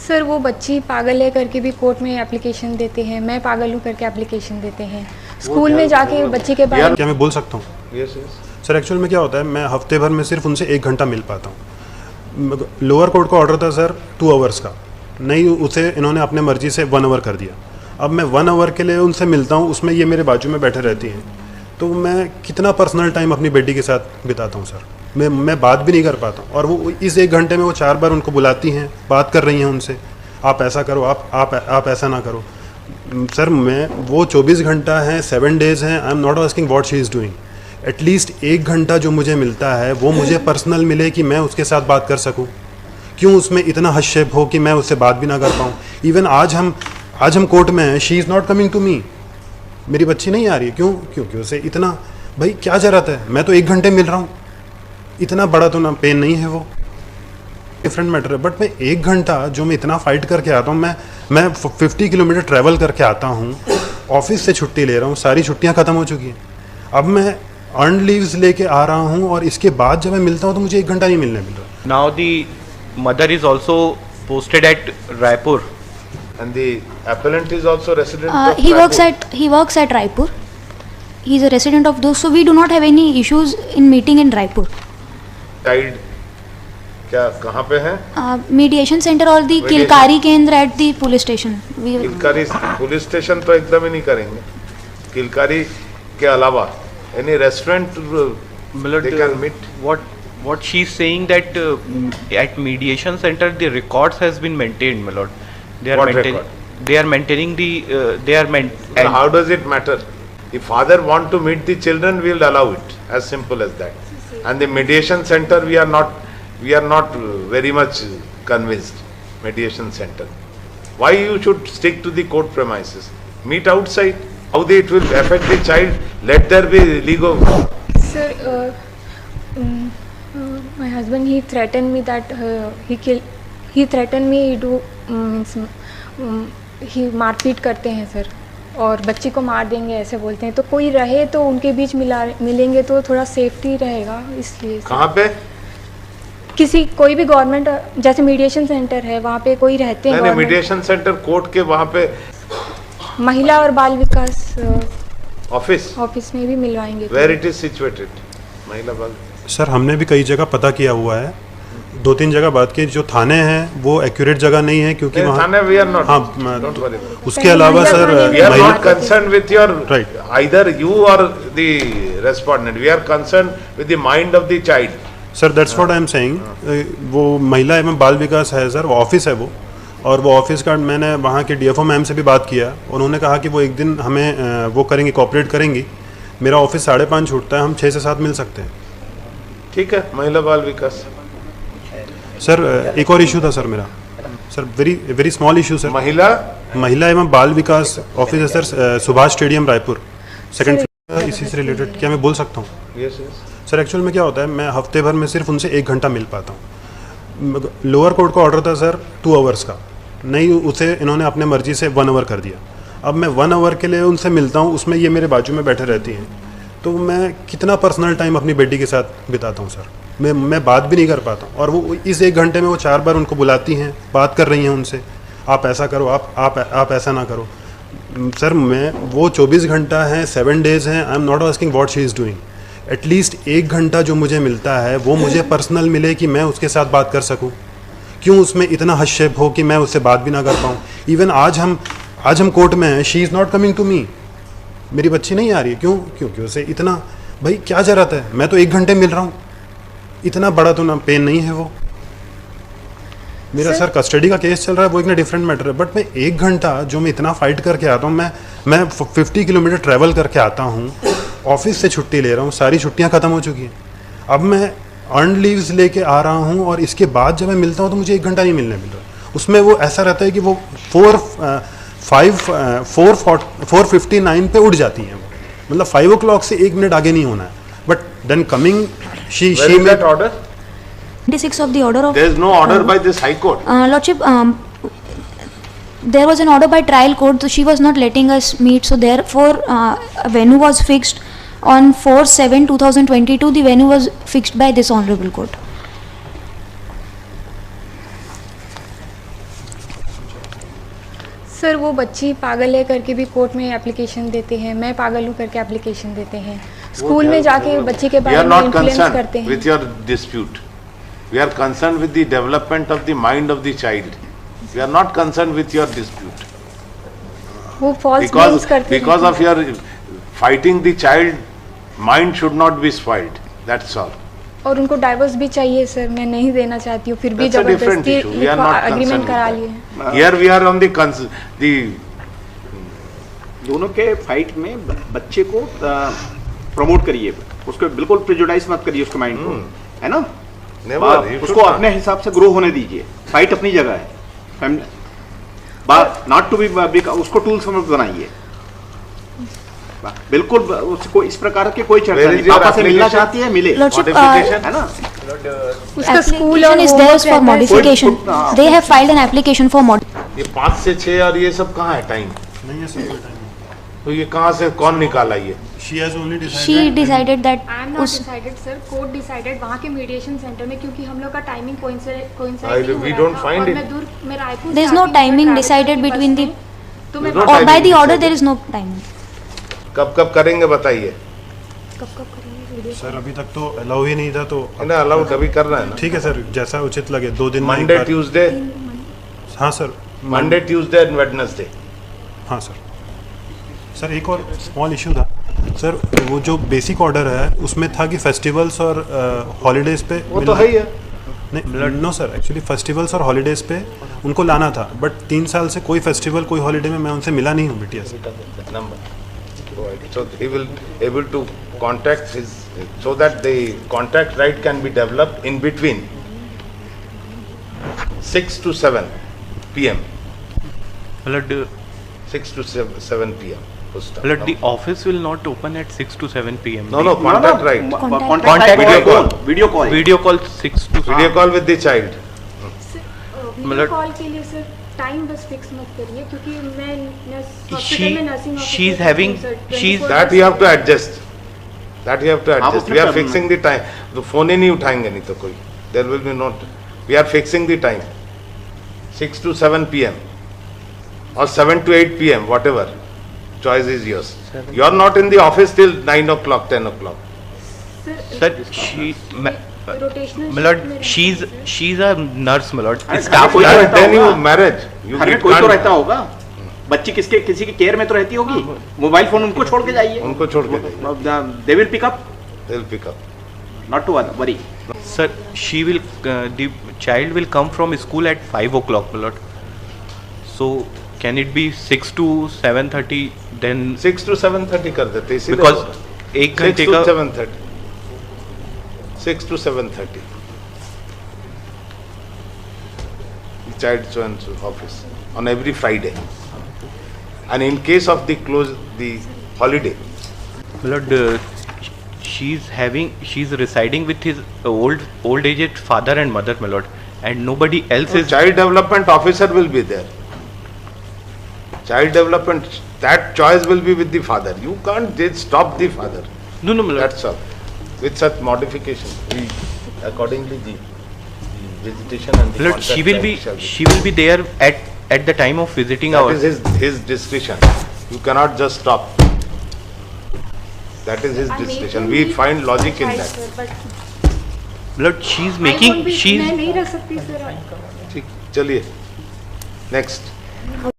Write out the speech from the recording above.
Sir वो बच्ची पागल है करके भी कोर्ट में एप्लीकेशन देते हैं, मैं पागल हूँ करके एप्लीकेशन देते हैं, स्कूल में जाके बच्ची के बारे में। क्या मैं बोल सकता हूँ? यस यस सर एक्चुअल में क्या होता है, मैं हफ्ते भर में सिर्फ उनसे 1 घंटा मिल पाता हूँ। लोअर कोर्ट का ऑर्डर था सर 2 आवर्स का, नहीं उसे इन्होंने अपने मर्जी से 1 आवर कर दिया। अब मैं 1 आवर के लिए उनसे मिलता हूँ, उसमें ये मेरे बाजू में बैठे रहती हैं, तो मैं कितना पर्सनल टाइम अपनी बेटी के साथ बिताता हूँ सर। मैं बात भी नहीं कर पाता हूँ, और वो इस 1 घंटे में वो 4 बार उनको बुलाती हैं, बात कर रही हैं उनसे, आप ऐसा करो, आप ऐसा ना करो। सर मैं वो 24 घंटा है, 7 डेज़ हैं, I am not asking what she is doing. At least 1 घंटा जो मुझे मिलता है वो मुझे पर्सनल मिले कि मैं उसके साथ बात कर सकूं। क्यों उसमें इतना हस्तक्षेप हो कि मैं उससे बात भी ना कर पाऊँ। इवन आज हम कोर्ट में हैं, she is not coming to me, मेरी बच्ची नहीं आ रही है। क्यों? क्योंकि उसे इतना, भाई क्या ज़रूरत है, मैं तो 1 घंटे मिल रहा हूँ, इतना बड़ा तो ना पेन नहीं है, वो डिफरेंट मैटर है। बट मैं 1 घंटा जो मैं इतना फाइट करके आता हूँ, मैं 50 किलोमीटर ट्रैवल करके आता हूँ, ऑफिस से छुट्टी ले रहा हूँ, सारी छुट्टियाँ ख़त्म हो चुकी हैं, अब मैं अर्न लीव्स लेके आ रहा हूँ, और इसके बाद जब मैं मिलता हूँ तो मुझे 1 घंटा नहीं मिल रहा। Now the mother is also posted at Raipur and the appellant is also resident of He Raipur. works at Raipur. He is a resident of those, so we do not have any issues in meeting in Raipur. Child क्या कहाँ पे है? Mediation center or the Kilkari Kendra at the police station. Kilkari police station तो एकदम ही नहीं करेंगे। किलकारी के अलावा any restaurant they can meet. what she is saying that at mediation center the records has been maintained, my lord. What record? They are maintaining the So how does it matter? If father want to meet the children, we will allow it, as simple as that. And the mediation center, we are not very much convinced. Mediation center, why you should stick to the court premises? Meet outside. How it will affect the child? Let there be legal. Sir, my husband, he threatened me that he threatened me to ही मारपीट करते हैं sir, और बच्ची को मार देंगे ऐसे बोलते हैं। तो कोई रहे तो उनके बीच मिलेंगे तो थोड़ा सेफ्टी रहेगा, इसलिए। कहाँ पे? कोई भी गवर्नमेंट, जैसे मीडिएशन सेंटर है वहाँ पे कोई रहते हैं। नहीं, मीडिएशन सेंटर कोर्ट के वहाँ पे महिला और बाल विकास ऑफिस में भी मिलवाएंगे। Where it is situated? महिला बाल सर हमने भी कई जगह पता किया हुआ है, 2-3 जगह बात की, जो थाने हैं वो एक्यूरेट जगह नहीं है, क्योंकि वहाँ थाने वी आर नॉट। हाँ, डोंट वरी। उसके अलावा sir we are not concern with your right, either you और the respondent, we are concern with the mind of the child. Sir that's what I am saying. वो महिला एवं बाल विकास है sir, वो ऑफिस है वो, और वो ऑफिस का मैंने वहाँ के डीएफओ मैम से भी बात किया, उन्होंने कहा कि वो एक दिन हमें वो करेंगी, कोऑपरेट करेंगी। मेरा ऑफिस 5:30 छूटता है, हम 6 से 7 मिल सकते हैं। ठीक है, महिला बाल विकास। सर एक और इशू था सर मेरा, sir very small issue sir. महिला एवं बाल विकास ऑफिस है sir, Subhash stadium Raipur, 2nd floor. इसी से रिलेटेड क्या मैं बोल सकता हूँ? यस। सर एक्चुअल में क्या होता है, मैं हफ्ते भर में सिर्फ उनसे 1 घंटा मिल पाता हूँ। लोअर कोर्ट का ऑर्डर था सर 2 आवर्स का, नहीं उसे इन्होंने अपने मर्जी से 1 आवर कर दिया। अब मैं 1 आवर के लिए उनसे मिलता हूँ, उसमें ये मेरे बाजू में बैठे रहती हैं, तो मैं कितना पर्सनल टाइम अपनी बेटी के साथ बिताता हूँ सर। मैं बात भी नहीं कर पाता हूँ, और वो इस 1 घंटे में वो 4 बार उनको बुलाती हैं, बात कर रही हैं उनसे, आप ऐसा करो, आप ऐसा ना करो। सर मैं वो 24 घंटा है, 7 डेज़ हैं, I am not asking what she is doing. At least 1 घंटा जो मुझे मिलता है वो मुझे पर्सनल मिले कि मैं उसके साथ बात कर सकूँ। क्यों उसमें इतना हस्तक्षेप हो कि मैं उससे बात भी ना कर पाऊँ। इवन आज हम कोर्ट में हैं, she is not coming to me, मेरी बच्ची नहीं आ रही है। क्यों? क्योंकि उसे इतना, भाई क्या ज़रूरत है, मैं तो 1 घंटे मिल रहा हूँ, इतना बड़ा तो ना पेन नहीं है, वो मेरा सर कस्टडी का केस चल रहा है, वो एक ना डिफरेंट मैटर है। बट मैं 1 घंटा जो मैं इतना फाइट करके आता हूँ, मैं 50 किलोमीटर ट्रैवल करके आता हूँ, ऑफिस से छुट्टी ले रहा हूँ, सारी छुट्टियाँ ख़त्म हो चुकी हैं, अब मैं अर्न लीव्स लेके आ रहा हूँ, और इसके बाद जब मैं मिलता हूँ तो मुझे 1 घंटा नहीं मिल रहा। उसमें वो ऐसा रहता है कि वो 4:59 पे उठ जाती हैं, मतलब 5 o'clock से 1 मिनट आगे नहीं होना है। But then coming she made that order? 26 of the order of. There is no order by this High Court. Lordship, there was an order by trial court, so she was not letting us meet. So therefore, a venue was fixed on 4/7/2022. The venue was fixed by this honorable court. Sir वो बच्ची पागल है करके भी court में application देते हैं, मैं पागल हूँ करके एप्लीकेशन देते हैं, स्कूल में जाके बच्ची के We बारे are में not इन्फ्लुएंस करते concerned हैं। with your dispute. We are concerned with the development of the mind of the child. We are not concerned with your dispute. वो फॉल्स ब्लेम्स करते Because हैं। of your fighting the child, mind should not be spoiled. That's all. और उनको divorce भी चाहिए sir, मैं नहीं देना चाहती हूँ, फिर भी That's a different जबरदस्ती issue. We are not agreement concerned करा with लिए। that. Here we are on the दोनों के फाइट में बच्चे को प्रमोट करिए, उसको बिल्कुल प्रेजुडाइज मत करिए उसके माइंड को, है ना। never. You उसको should not. अपने हिसाब से ग्रो होने दीजिए, फाइट अपनी जगह है, नॉट टू बी, उसको टूल्स मत बनाइए, बिल्कुल उसको इस प्रकार के कोई चर्चा Where is नहीं। your पापा से मिलना application? चाहती है, मिले, Lordship, Modification? है ना। उसका स्कूल और application is there homework for रहता है। modification. They have filed an application for ये 5 से 6 और ये सब कहाँ है टाइम? नहीं है सर कोई टाइम। तो ये कहाँ से कौन निकाला ये? She has only She decided that I am not उस डिसाइडेड सर, कोर्ट डिसाइडेड वहाँ के मीडिएशन सेंटर में, क्योंकि हम लोग का timing we coincide don't find it. मैं Raipur there is no timing decided between the तो मैं There's no or by timing the order decided. there is no timing. कब करेंगे बताइए? कब करेंगे वीडियो? सर अभी तक तो अलाउ ही नहीं था, तो ना अलाउड अभी कर रहा है ना। ठीक है सर, जैसा उचित लगे 2 दिन में एक मंडे बार- ट्यूसडे, हाँ sir, Monday Tuesday and Wednesday. हाँ सर। सर एक और स्मॉल इशू था सर, वो जो बेसिक ऑर्डर है उसमें था कि फेस्टिवल्स और हॉलीडेज पे वो तो है ही है। नहीं नो सर, एक्चुअली फेस्टिवल्स और हॉलीडेज पे उनको लाना था, बट 3 साल से कोई फेस्टिवल कोई हॉलीडे में मैं उनसे मिला नहीं हूँ बिटिया से। Number. So he will able to contact his, so that the contact right can be developed in between 6 to 7 p.m. Blood, 6 to 7 p.m. Full stop. blood, the office will not open at 6 to 7 p.m. No, no, contact right. Contact contact video call. Video call, Video call 6 to Video call with the child. Video मतलब- call के लिए sir time बस fix मत करिए, क्योंकि मैं hospital She- में nursing she's having- she's- That you have to adjust. That you have to आप adjust. अपने We are करना। fixing the time. तो फोन ही नहीं उठाएंगे नहीं तो कोई. There will be not. We are fixing the time. 6 to 7 p.m. or 7 to 8 p.m. whatever. Choice is yours. You are not in the office till 9 o'clock, 10 o'clock. Sir, she, rotational Milord, she's a nurse, Milord. अरे Staff कोई तो nurse. रहता Then you होगा। marriage. You घर में get कोई तो can't- रहता होगा, बच्ची किसी की केयर में तो रहती होगी, मोबाइल फोन उनको छोड़ के जाइए, उनको छोड़ के जाइए. They will pick up, They'll pick up. Not to worry. Sir, she will, the child will come from school at 5 o'clock, Milord. So, can it be 6 to 7:30 then? 6 to 7:30 कर देते इसीलिए. Because 1 घंटे 6 to का 7:30. 6 to 7:30. Child so and so office on every Friday. And in case of the holiday, Milord, she's residing with his old aged father and mother, Milord, and nobody else is. child development officer will be there. Child development, that choice will be with the father. You can't just stop the father. No, Milord. That's all. With such modification, accordingly the visitation and the Milord, contact shall she will be there at the time of visiting That our. is his discretion. You cannot just stop. That is his discretion. We find logic in that. Milord, she's making. मैं नहीं रह सकती sir. ठीक, चलिए next.